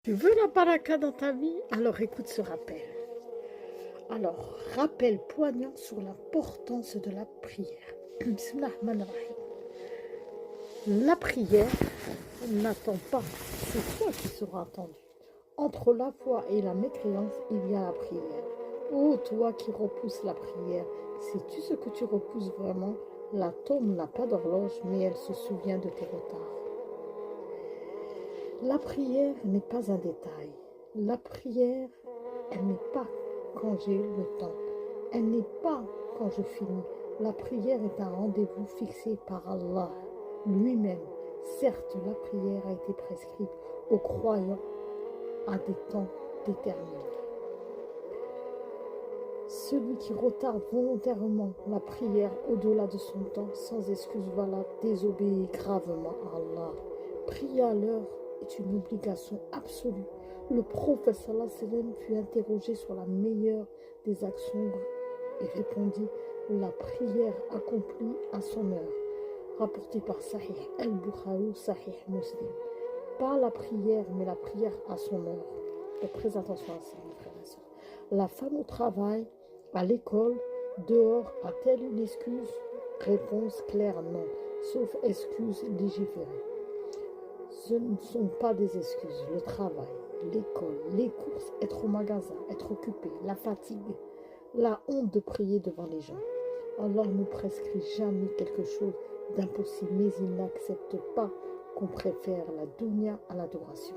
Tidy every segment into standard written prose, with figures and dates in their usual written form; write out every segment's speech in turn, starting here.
Tu veux la baraka dans ta vie? Alors écoute ce rappel. Alors, rappel poignant sur l'importance de la prière. Bismillah ar-Rahman ar-Rahim. La prière n'attend pas, c'est toi qui seras attendu. Entre la foi et la mécréance, il y a la prière. Oh, toi qui repousses la prière, sais-tu ce que tu repousses vraiment? L'atome n'a pas d'horloge, mais elle se souvient de tes retards. La prière n'est pas un détail. La prière, elle n'est pas quand j'ai le temps. Elle n'est pas quand je finis. La prière est un rendez-vous fixé par Allah lui-même. Certes, la prière a été prescrite aux croyants à des temps déterminés. Celui qui retarde volontairement la prière au-delà de son temps, sans excuse valable, désobéit gravement à Allah. Prier à l'heure est une obligation absolue. Le prophète sallallahu alayhi wa sallam fut interrogé sur la meilleure des actions et répondit: la prière accomplie à son heure. Rapporté par Sahih al-Bukhari, Sahih Muslim. Pas la prière, mais la prière à son heure. Faites très attention à ça, mes frères et sœurs. La femme au travail, à l'école, dehors, a-t-elle une excuse? Réponse claire: non, sauf excuse légiférée. Ce ne sont pas des excuses. Le travail, l'école, les courses, être au magasin, être occupé, la fatigue, la honte de prier devant les gens. Allah ne prescrit jamais quelque chose d'impossible, mais il n'accepte pas qu'on préfère la dunya à l'adoration.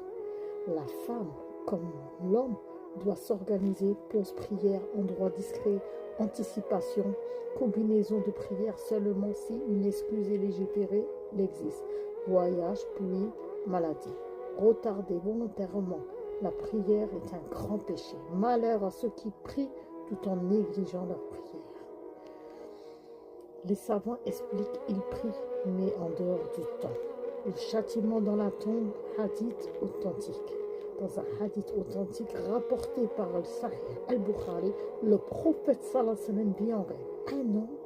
La femme, comme l'homme, doit s'organiser, pause prière, endroit discret, anticipation, combinaison de prières seulement si une excuse est légiférée existe. Voyage, pluie, maladie. Retarder volontairement la prière est un grand péché. Malheur à ceux qui prient tout en négligeant leur prière. Les savants expliquent qu'ils prient, mais en dehors du temps. Le châtiment dans la tombe, hadith authentique. Dans un hadith authentique rapporté par Sahih al-Bukhari, le prophète sallallahu alayhi wa sallam dit en rêve un homme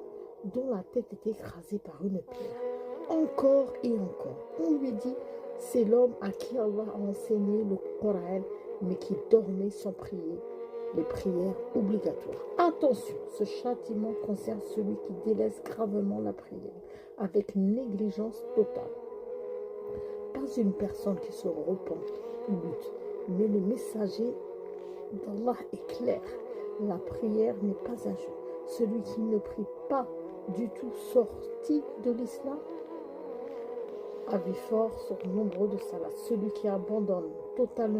dont la tête était écrasée par une pierre. Encore et encore. On lui dit: c'est l'homme à qui Allah a enseigné le Coran, mais qui dormait sans prier les prières obligatoires. Attention, ce châtiment concerne celui qui délaisse gravement la prière, avec négligence totale. Pas une personne qui se repent ou lutte, mais le messager d'Allah est clair. La prière n'est pas un jeu. Celui qui ne prie pas du tout sorti de l'islam. Avis fort sur nombreux de salats. Celui qui abandonne totalement